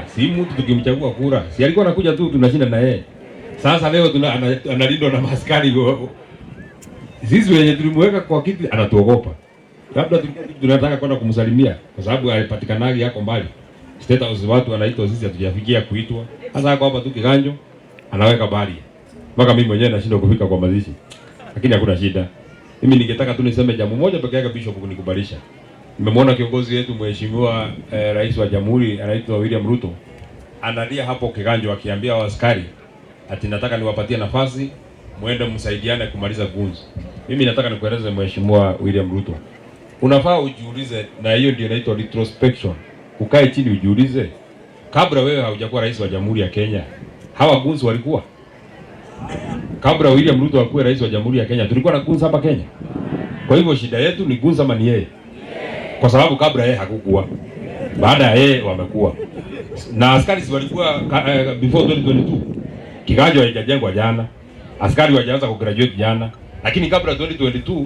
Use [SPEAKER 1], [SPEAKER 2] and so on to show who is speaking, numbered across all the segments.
[SPEAKER 1] si mtu tukimchagua kura. Si alikuwa anakuja tu tunashinda na yeye. Sasa leo analindwa na maskari. Sisi wenye tulimweka kwa kiti anatuogopa. Labda tunataka kwenda kumsalimia kwa sababu alipatikanaje yako mbali. State House watu wanaitwa, sisi hatujafikia kuitwa. Sasa hako hapa tu Kiganjo anaweka bari. Mpaka mimi mwenyewe nashindwa kufika kwa mazishi. Lakini hakuna shida. Mimi ningetaka tu niseme jambo moja pekee yake Bishop kunikubalisha. Nimemwona kiongozi wetu mheshimiwa Rais wa Jamhuri anaitwa William Ruto analia hapo Kiganjo akiambia askari ati nataka niwapatie nafasi muende msaidiane kumaliza gunzi. Mimi nataka nikueleze mheshimiwa William Ruto. Unafaa ujiulize, na hiyo ndio inaitwa retrospection. Ukae chini ujiulize, kabla wewe haujakuwa rais wa Jamhuri ya Kenya, hawa gunzi walikuwa? Kabla William Ruto akuwe rais wa Jamhuri ya Kenya, tulikuwa na gunzi hapa Kenya? Kwa hivyo shida yetu ni gunzi ama ni yeye? Kwa sababu kabla yeye hakukuwa, baada ya yeye wamekuwa. Na askari si walikuwa before 2022. Kiganjo haijajengwa jana, askari wajaanza kugraduate jana, lakini kabla 2022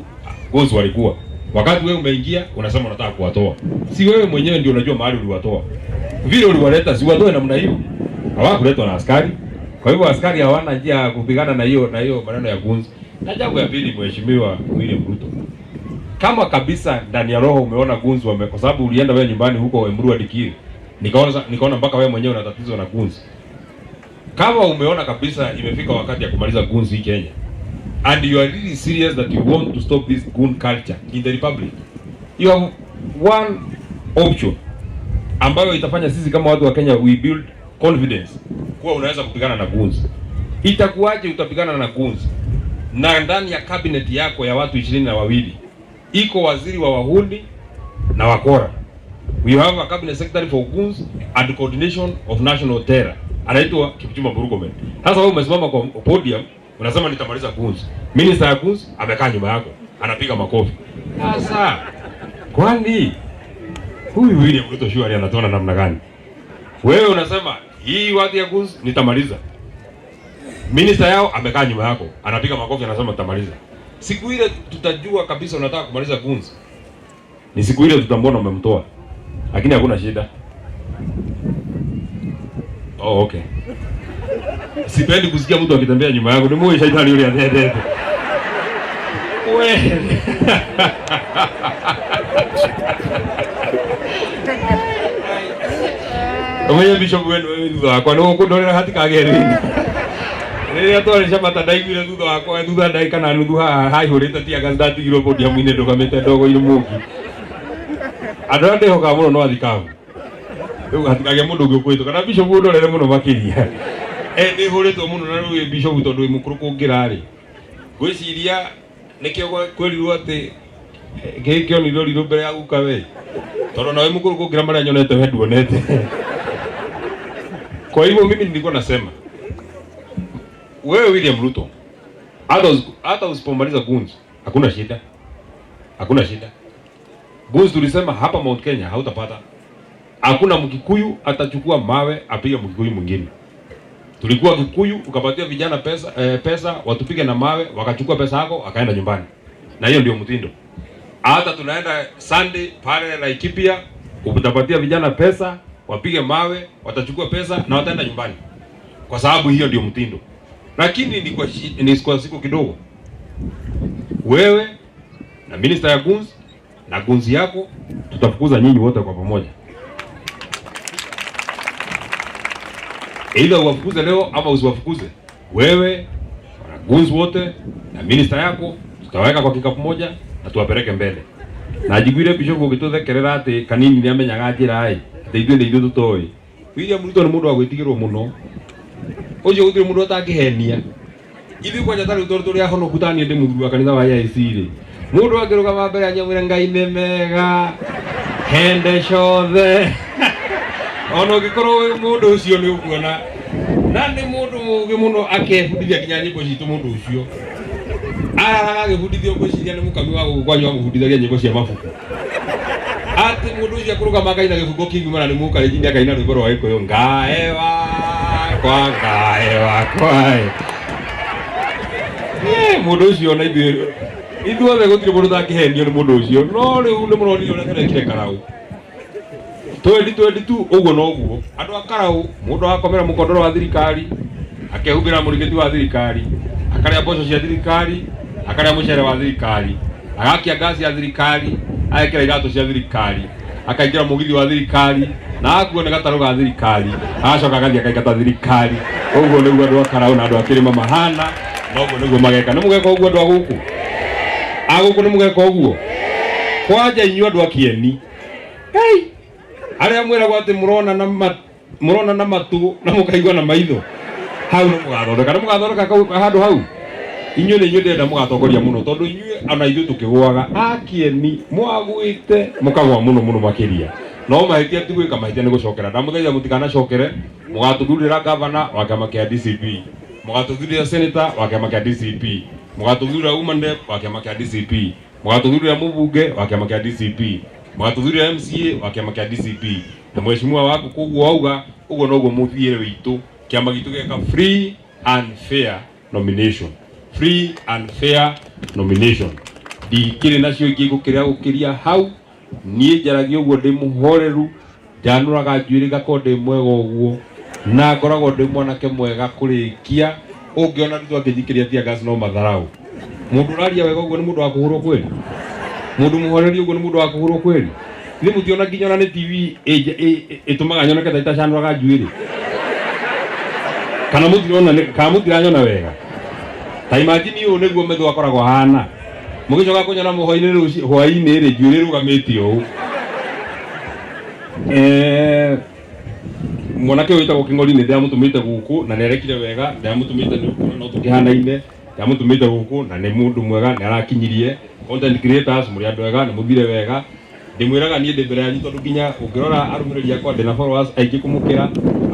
[SPEAKER 1] gunzi walikuwa. Wakati wewe umeingia unasema unataka kuwatoa. Si wewe mwenyewe ndio unajua mahali uliwatoa. Vile uliwaleta si watoe namna hiyo. Hawakuletwa na askari. Kwa hivyo askari hawana njia ya kupigana na hiyo maneno ya gunzi. Na jambo ya pili, mheshimiwa William Ruto, kama kabisa ndani ya roho umeona gunzi kwa sababu ulienda wewe nyumbani huko Emuru Adikiri. Nikaona mpaka wewe mwenyewe una tatizo na gunzi. Kama umeona kabisa imefika wakati ya kumaliza gunzi hii Kenya, and you are really serious that you want to stop this gun culture in the republic, you have one option ambayo itafanya sisi kama watu wa Kenya we build confidence kuwa unaweza kupigana na gunzi. Itakuwaje utapigana na gunzi na ndani ya cabinet yako ya watu 22 iko waziri wa wahuni na wakora? We have a cabinet secretary for guns and coordination of national terror, anaitwa Kipchumba Murkomen. Sasa wewe umesimama kwa podium unasema nitamaliza gunzi. Minister ya gunzi amekaa nyuma yako anapiga makofi. Sasa kwani huyu William Ruto shwari anatona namna gani? Wewe unasema hii watu ya gunzi nitamaliza. Minister yao amekaa nyuma yako anapiga makofi anasema nitamaliza. Siku ile tutajua kabisa unataka kumaliza gunzi. Ni siku ile tutamwona umemtoa. Lakini hakuna shida. Oh, okay. Sipendi kusikia mtu akitembea nyuma yangu. Ni mwe shaitani yule atende. Wewe. Oya Bishop wenu thutha wakwa no kundorera hatika geri. Rĩrĩa twarĩ cama ta ndaiguire thutha wakwa thutha ndagĩka na nuthu haha haihũrĩte tiaga ndatigirwo podium-inĩ ndũgamĩte ndogo-inĩ mũngi. Andũ arĩa ndĩhokaga mũno no athikabu. Rĩu hatikagĩa mũndũ ũngĩ ũkwĩtwo kana Bishop ũndorere mũno makĩria. Nĩhũrĩtwo mũno na rĩu Bishop tondũ wĩ mũkũrũ kũngĩra-rĩ. Ngwĩciria nĩkĩo kwĩrirwo atĩ gĩkĩo nĩ rũrirũ mbere ya guka we. Tondũ nawe mũkũrũ kũngĩra marĩa nyonete we nduonete. Kwa hivyo mimi nilikuwa nasema wewe William Ruto, hata usipomaliza gunzi hakuna shida. Hakuna shida. Gunzi tulisema hapa Mount Kenya hautapata. Hakuna Mkikuyu atachukua mawe apige Mkikuyu mwingine. Tulikuwa Kikuyu ukapatia vijana pesa watupige na mawe wakachukua pesa yako akaenda nyumbani. Na hiyo ndio mtindo. Hata tunaenda Sunday pale Laikipia utapatia vijana pesa wapige mawe watachukua pesa na wataenda nyumbani. Kwa sababu hiyo ndio mtindo. Lakini ni kwa siku kidogo. Wewe na minister ya gunzi na gunzi yako tutafukuza nyinyi wote kwa pamoja. Either uwafukuze leo ama usiwafukuze. Wewe na gunzi wote na minister yako tutaweka kwa kikapu moja na tuwapeleke mbele. Na jigwire Bishop ugituthekerera ati kanini ni amenyaga njira ai. Ati ithuĩ nĩ ithuĩ tũtoĩ. William Ruto nĩ mũndũ wa gwĩtigĩrwo mũno. Oje gũtirĩ mũndũ atangĩhenia. Ithuĩ kwanja tarĩ tũrĩ ahonoku tani ndĩ mũthuri wa kanitha wa IC-rĩ. Mũndũ angĩrũgama mbere anyamwĩre Ngai nĩ mega. Hende ciothe. Ona ũngĩkorwo mũndũ ũcio nĩ ũkuona. Na nĩ mũndũ mũũgĩ mũno akebundithia nginya nyĩmbo citũ mũndũ ũcio. Agĩbundithio gwĩciria nĩ mũkami wa gũkwanyu amũbundithagia nyĩmbo cia mabuku. Ati mũndũ ũcio akũrũgama Ngai na gĩbungo kiumana nĩ mũkalenjini akaina rwĩmbo rwa Gĩkũyũ Ngae wakwa Ngae wakwa. Mũndũ ũcio na ithuothe gũtirĩ mũndũ ũtangĩhenio nĩ mũndũ ũcio. No rĩu nĩ mũronire ũrĩa tũrekire Karaũ. tu uguo no guo andu akarau mundu akomera mukondoro wa thirikari akehubira murigiti wa thirikari akaria mboco cia thirikari akaria mucere wa thirikari agakia gasi ya thirikari agekira irato cia thirikari akaingira mugithi wa thirikari na akuone gataru ga thirikari acoka agathia akaingata thirikari uguo niguo andu akarau na andu akirima mahana na uguo niguo mageka ni mugeka uguo andu aguku ni mugeka uguo kwaja inyu andu akieni aria mwira gwate murona na matu na mukaigwa na maitho hau no mugathondeka handu hau inyu ni ndenda mugatongoria muno tondu inyu ana ithu tukigwaga akieni mwagwite mukagwa muno makiria no mahitia tigwika mahitia ni gucokera ndamuthaitha mutikana cokere mugatuthurira governor wa kiama kia DCP mugatuthurira senator wa kiama kia DCP mugatuthurira woman rep wa kiama kia DCP mugatuthurira mubunge wa kiama kia DCP mugatuthurira MCA wa kiama kia DCP na mheshimiwa waku kuguo auga uguo noguo muthiire witu kiama gitu geka free and fair nomination dikire nacio ingi gukiria hau nie njaragia uguo ndi muhoreru njanuraga njuiri gakonde mwega uguo na ngoragwo ndi mwanake mwega kurikia ungiona ritho angijikiria tia gas no matharau mundu raria wega uguo ni mundu wa kuhurwo kweli mundu muhoreri uguo ni mundu wa kuhurwo kweli ni mutiona nginya na TV itumaga nyoneke ta itacanuraga njuiri kana mutiranyona wega ta imagine uyu niguo metho akoragwo hana mugicoka kunyona muhoini hwaini ri njuiri rugamitio u mwanake witagwo King'ori ni ndiamutumite guku na nerekire wega ndiamutumite no tukihanaine ndiamutumite guku na ni mundu mwega ni arakinyirie content creators muri andu wega ni muthire wega ndimwiraga nie ndembere yanyu tondu nginya ungirora arumiriri akwa ndina followers aingĩ kumukira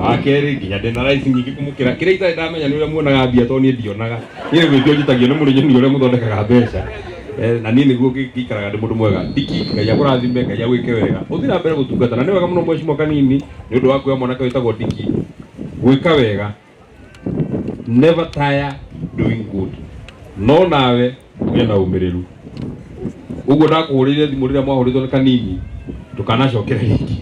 [SPEAKER 1] akeri nginya ndina likes nyingĩ kumukira kiria itarĩ ndamenya nĩ ũrĩa muonaga mbia to niĩ ndionaga niĩ gwĩtio njitagio nĩ mũrĩnyi ũrĩa mũthondekaga mbeca na niĩ nĩguo ngĩikaraga ndĩ mũndũ mwega ndiki Ngai akũrathime Ngai agwĩke wega ũthiĩ na mbere gũtungata na nĩ wega mũno mheshimiwa kanini nĩ ũndũ wa kuoya mwanake wĩtagwo Ndiki gwĩka wega never tire doing good no nawe ũgĩe na ũmĩrĩru uguo ndakuhurire thimu riria mwahuritwo ni kanini tukanacokera ringi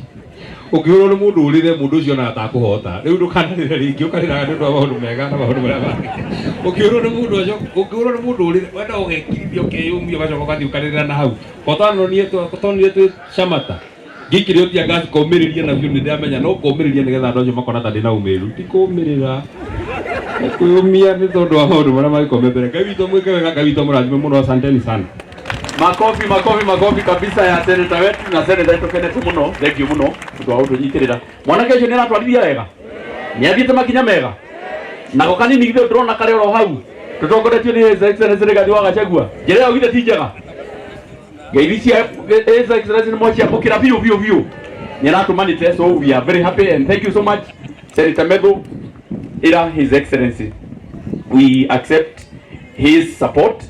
[SPEAKER 1] ukihurwo ni mundu urire mundu ucio na atakuhota riu ndukanarire ringi ukariraga ndu wa maundu mega na maundu maria bangi ukihurwo ni mundu ucio ukihurwo ni mundu urire wenda ugekirithio ukiyumio gacoka ukathi ukaririra na hau kotonire tu chamata ngikire utia gas kumiriria na biu ni ndamenya no kumiriria nigetha andu acio makona ta ndina umiru ti kumirira kuyumia ni tondu wa maundu maria magikome mbere Ngai witũ mwĩke wega Ngai witũ mũrathime mũno asanteni sana. Makofi kabisa ya seneta wetu na seneta wetu kenete muno thengio muno ndu wa utunyitirira mwanake ucio ni aratwarithia wega ni athiete makinya mega na gokanini githe ndrona kare ro hau tutongoretio ni His Excellency Rigathi wa Gachagua njira yo githe ti njega ngeithi cia His Excellency ni mochi apokira biu ni aratumanite so we are very happy and thank you so much Senator Medhu ira His Excellency we accept his support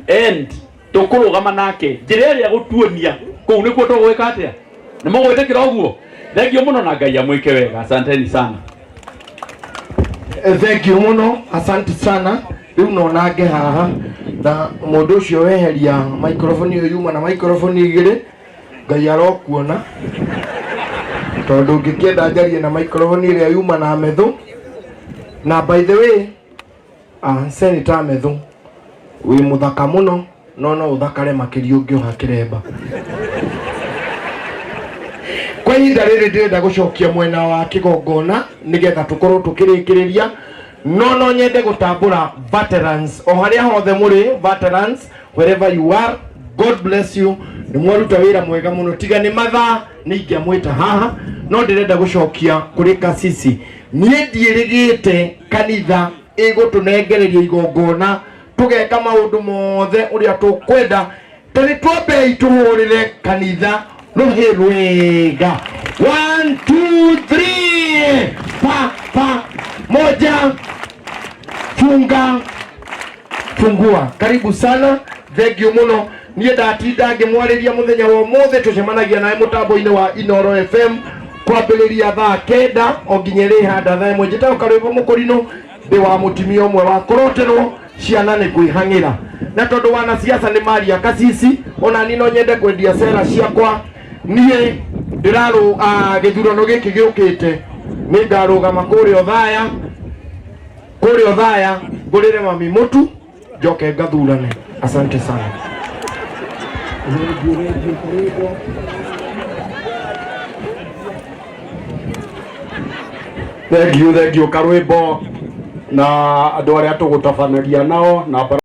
[SPEAKER 1] and tukurugama nake njira iria gutuonia kuu ni kuo tugwika atia ni mugwitikira uguo thengio muno na Ngai amwike wega asanteni sana
[SPEAKER 2] thengio muno asante sana riu no nange haha na mundu ucio weheria microphone iyo yuma na microphone igire Ngai arokuona tondu ngikienda njarie na microphone iria yuma na Medhu na by the way Senator Medhu wi muthaka muno no uthakare makirio ngioha kiremba kwa ihinda riri ndirenda gucokia mwena wa kigongona nigetha tukorwo tukirikiriria no nyende gutambura veterans o haria hothe muri veterans wherever you are God bless you ni mwaruta wira mwega muno tiga ni mathaa ni ingiamwita haha no ndirenda gucokia kuri kasisi nie ndirigite kanitha igutunengereria igongona tugeka maundu mothe uria tukwenda tani twambe ituhurire kanitha ruhi rwega 1 2 3 pa moja funga fungua karibu sana thengio muno nie ndatinda ngimwariria muthenya wa mothe tucemanagia nae mutambo-ini wa Inooro FM kwambiriria thaa 9 o nginya ri handa thaa 1 njita ukarwimbo mukurino ndi wa mutimia umwe wa kuroterwo ciana ni kwihang'ira na tondu wana siasa ni maria kasisi ona ni no nyende kwendia sera ciakwa nie ndiraru githurano giki giukite ni ngarugama kuria Othaya ngurire Mami Mutu njoke ngathurane. Asante sana.
[SPEAKER 3] Thank you Karwimbo na andu aria tugutabanĩria nao na